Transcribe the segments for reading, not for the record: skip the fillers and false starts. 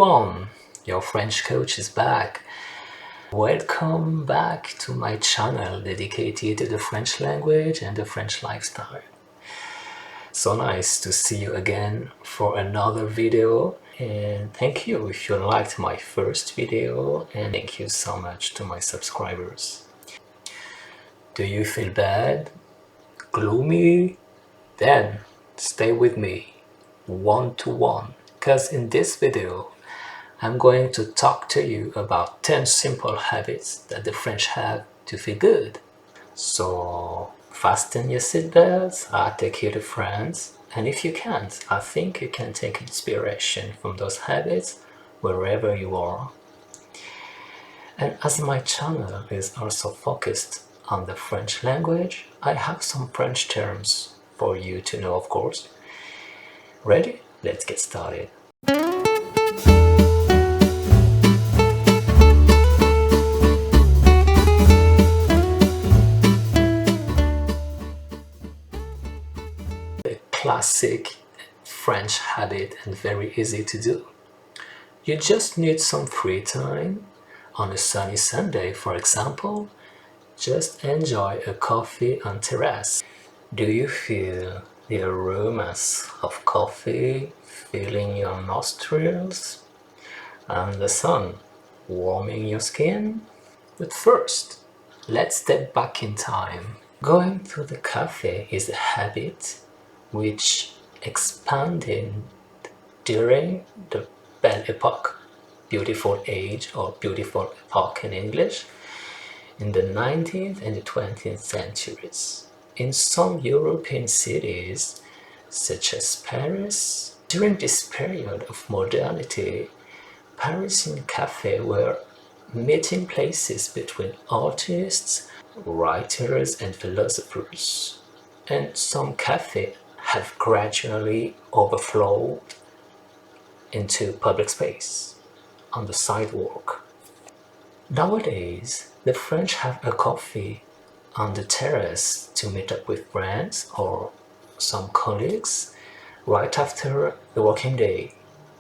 everyone, your French coach is back. Welcome back to my channel dedicated to the French language and the French lifestyle. So nice to see you again for another video, and thank you if you liked my first video, and thank you so much to my subscribers. Do you feel bad? Gloomy? Then stay with me one-to-one, because in this video I'm going to talk to you about 10 simple habits that the French have to feel good. So fasten your seatbelts, I'll take you to France, and if you can't, I think you can take inspiration from those habits wherever you are. And as my channel is also focused on the French language, I have some French terms for you to know, of course. Ready? Let's get started. A classic French habit and very easy to do. You just need some free time. On a sunny Sunday, for example, just enjoy a coffee on terrasse. Do you feel the aromas of coffee filling your nostrils and the sun warming your skin? But first, let's step back in time. Going to the café is a habit which expanded during the Belle Époque, beautiful age or beautiful epoch in English, in the 19th and the 20th centuries. In some European cities, such as Paris, during this period of modernity, Parisian cafés were meeting places between artists, writers, and philosophers. And some cafés have gradually overflowed into public space on the sidewalk. Nowadays, the French have a coffee on the terrace to meet up with friends or some colleagues right after the working day,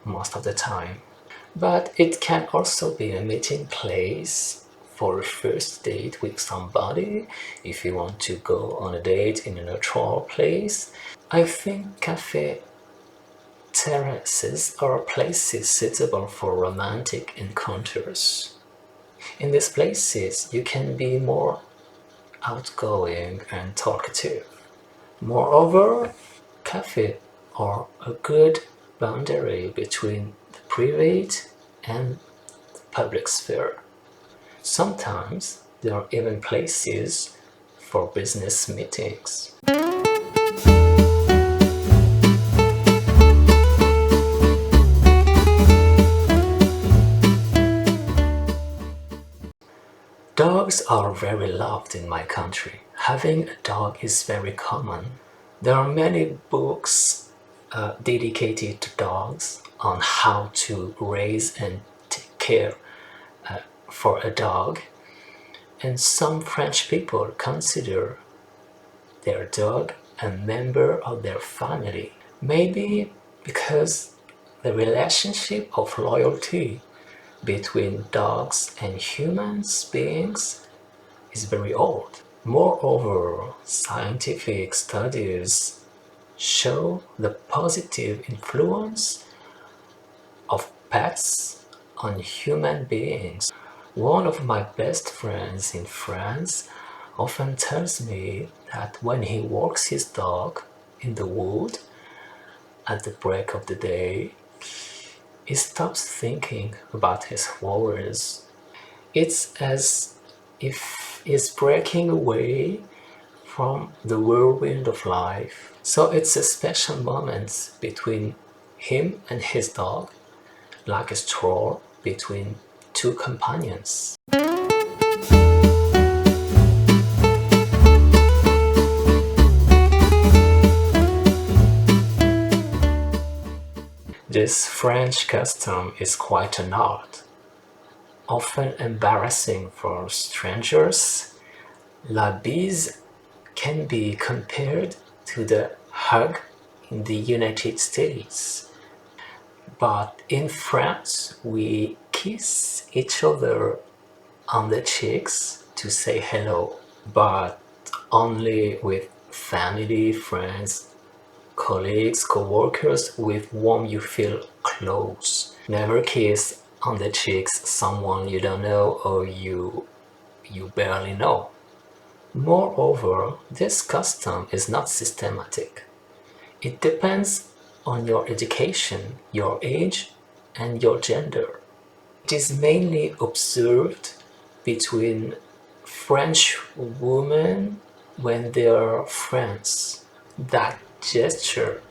most of the time. But it can also be a meeting place for a first date with somebody, if you want to go on a date in a neutral place. I think cafe terraces are places suitable for romantic encounters. In these places, you can be more outgoing and talkative. Moreover, cafes are a good boundary between the private and the public sphere. Sometimes there are even places for business meetings. Dogs are very loved in my country. Having a dog is very common. There are many books dedicated to dogs on how to raise and take care for a dog. And some French people consider their dog a member of their family. Maybe because the relationship of loyalty between dogs and human beings is very old. Moreover, scientific studies show the positive influence of pets on human beings. One of my best friends in France often tells me that when he walks his dog in the wood at the break of the day, he stops thinking about his worries. It's as if he's breaking away from the whirlwind of life. So it's a special moment between him and his dog, like a stroll between two companions. This French custom is quite an art, often embarrassing for strangers. La bise can be compared to the hug in the United States. But in France, we kiss each other on the cheeks to say hello, but only with family, friends, colleagues, co-workers with whom you feel close. Never kiss on the cheeks someone you don't know or you barely know. Moreover, this custom is not systematic. It depends on your education, your age, and your gender. It is mainly observed between French women when they are friends. That gesture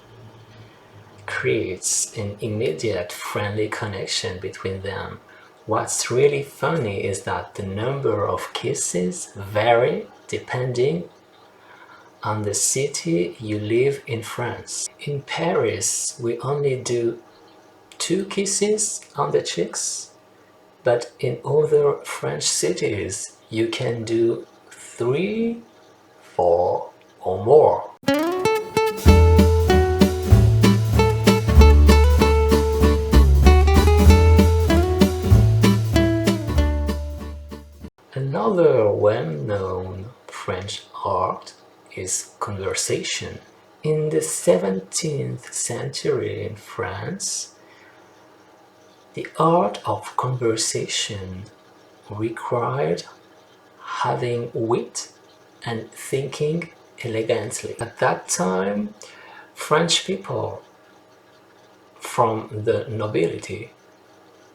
creates an immediate friendly connection between them. What's really funny is that the number of kisses vary depending on the city you live in France. In Paris, we only do 2 kisses on the cheeks, but in other French cities you can do 3, 4 or more. Another well-known French art is conversation. In the 17th century in France, the art of conversation required having wit and thinking elegantly. At that time, French people from the nobility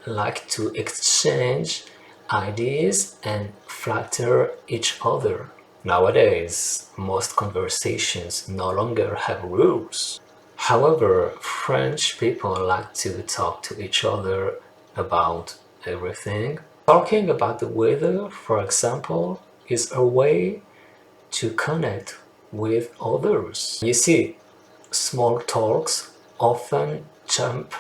liked to exchange ideas and flatter each other. Nowadays, most conversations no longer have rules. However, French people like to talk to each other about everything. Talking about the weather, for example, is a way to connect with others. You see, small talks often jump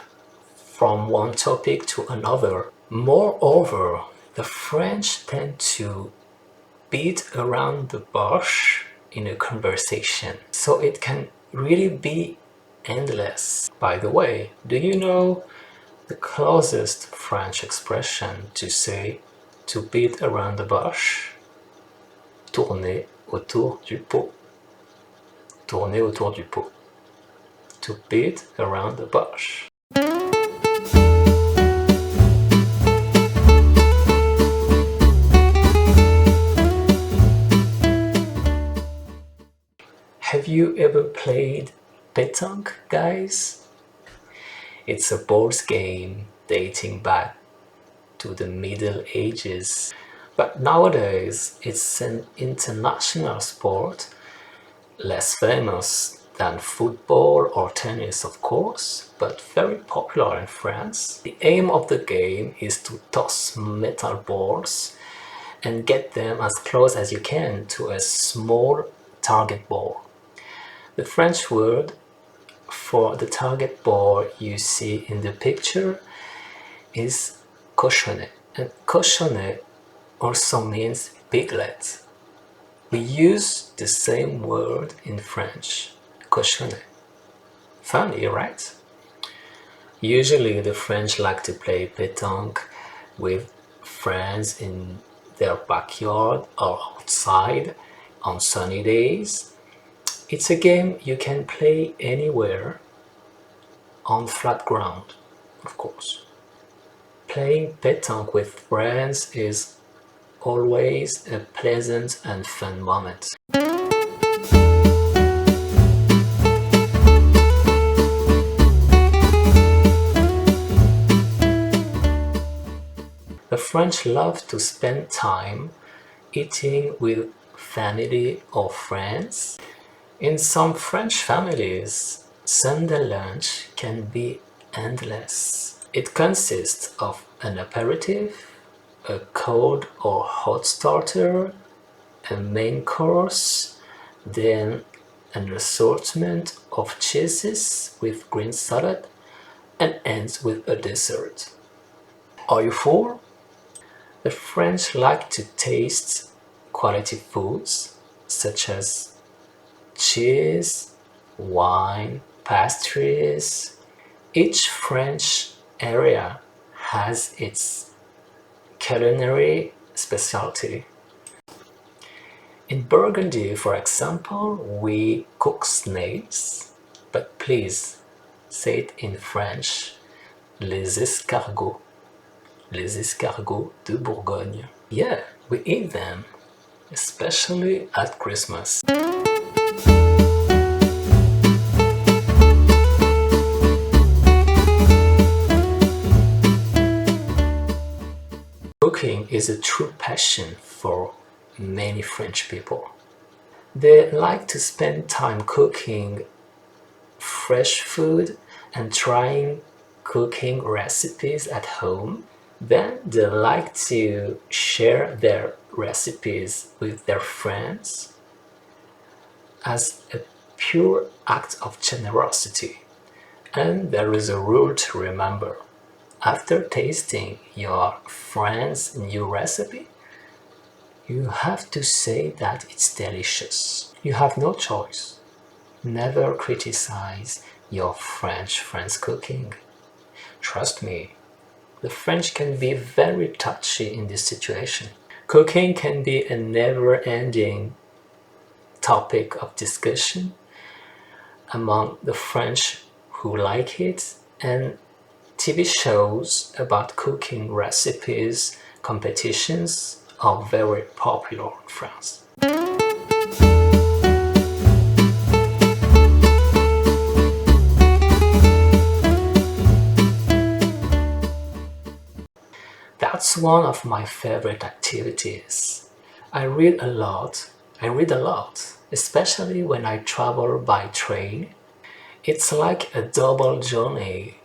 from one topic to another. Moreover, the French tend to beat around the bush in a conversation, so it can really be endless. By the way, do you know the closest French expression to say to beat around the bush? Tourner autour du pot. Tourner autour du pot. To beat around the bush. Have you ever played pétanque, guys? It's a board game dating back to the Middle Ages, but nowadays it's an international sport, less famous than football or tennis, of course, but very popular in France. The aim of the game is to toss metal balls and get them as close as you can to a small target ball. The French word for the target ball you see in the picture is cochonnet, and cochonnet also means piglet. We use the same word in French, cochonnet. Funny, right? Usually the French like to play pétanque with friends in their backyard or outside on sunny days. It's a game you can play anywhere on flat ground, of course. Playing pétanque with friends is always a pleasant and fun moment. The French love to spend time eating with family or friends. In some French families, Sunday lunch can be endless. It consists of an aperitif, a cold or hot starter, a main course, then an assortment of cheeses with green salad, and ends with a dessert. Are you full? The French like to taste quality foods such as cheese, wine, pastries. each French area has its culinary specialty. In Burgundy, for example, we cook snails, but please say it in French, les escargots de Bourgogne. Yeah, we eat them, especially at Christmas. Cooking is a true passion for many French people. They like to spend time cooking fresh food and trying cooking recipes at home. Then they like to share their recipes with their friends as a pure act of generosity. And there is a rule to remember. After tasting your friend's new recipe, you have to say that it's delicious. You have no choice. Never criticize your French friend's cooking. Trust me, the French can be very touchy in this situation. Cooking can be a never-ending topic of discussion among the French who like it, and TV shows about cooking recipes competitions are very popular in France. That's one of my favorite activities. I read a lot, especially when I travel by train. It's like a double journey,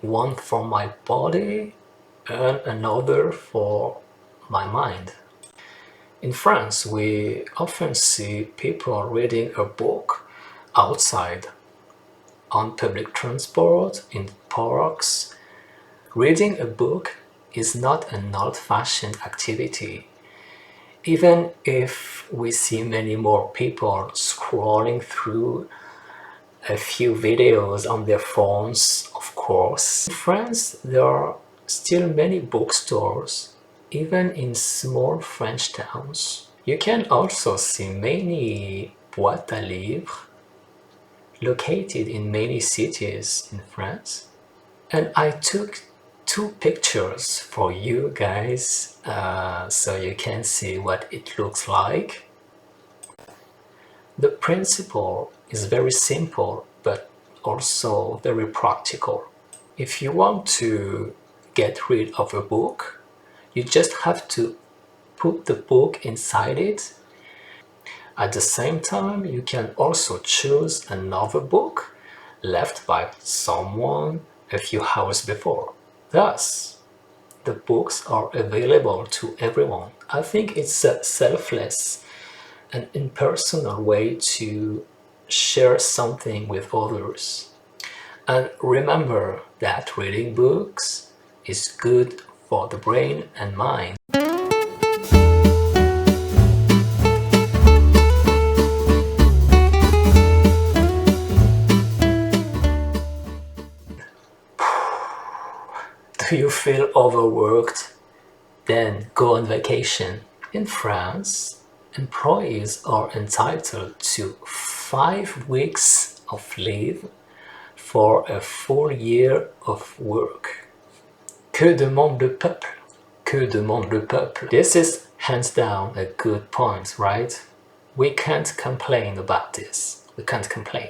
one for my body and another for my mind. In France, we often see people reading a book outside, on public transport, in parks. Reading a book is not an old-fashioned activity, even if we see many more people scrolling through a few videos on their phones, of course. In France, there are still many bookstores, even in small French towns. You can also see many boîtes à livres located in many cities in France. And I took 2 pictures for you guys so you can see what it looks like. The principle is very simple but also very practical. If you want to get rid of a book, you just have to put the book inside it. At the same time, you can also choose another book left by someone a few hours before. Thus, the books are available to everyone. I think it's a selfless and impersonal way to share something with others. And remember that reading books is good for the brain and mind. Do you feel overworked? Then go on vacation. In France, employees are entitled to 5 weeks of leave for a full year of work. Que demande le peuple? Que demande le peuple? This is hands down a good point, right? We can't complain about this. We can't complain.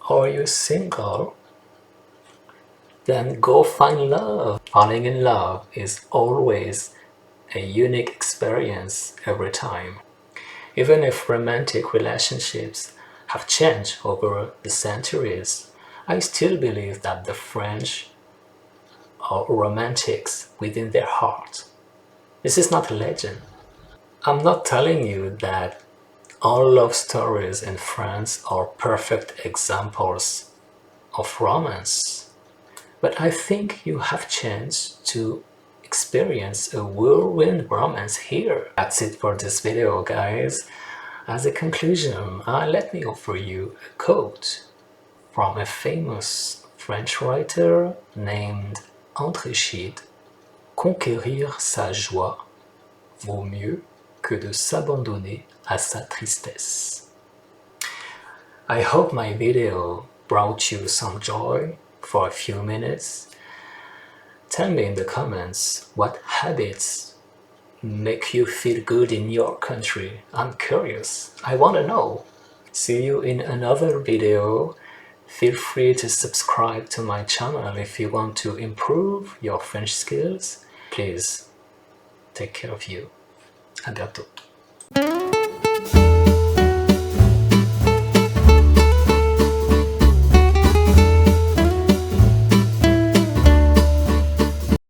Are you single? Then go find love. Falling in love is always a unique experience every time. Even if romantic relationships have changed over the centuries, I still believe that the French are romantics within their heart. This is not a legend. I'm not telling you that all love stories in France are perfect examples of romance, but I think you have chance to experience a whirlwind romance here. That's it for this video, guys. As a conclusion, let me offer you a quote from a famous French writer named Chide. Conquérir sa joie vaut mieux que de s'abandonner à sa tristesse. I hope my video brought you some joy for a few minutes. Tell me in the comments what habits make you feel good in your country. I'm curious. I want to know. See you in another video. Feel free to subscribe to my channel if you want to improve your French skills. Please take care of you. À bientôt.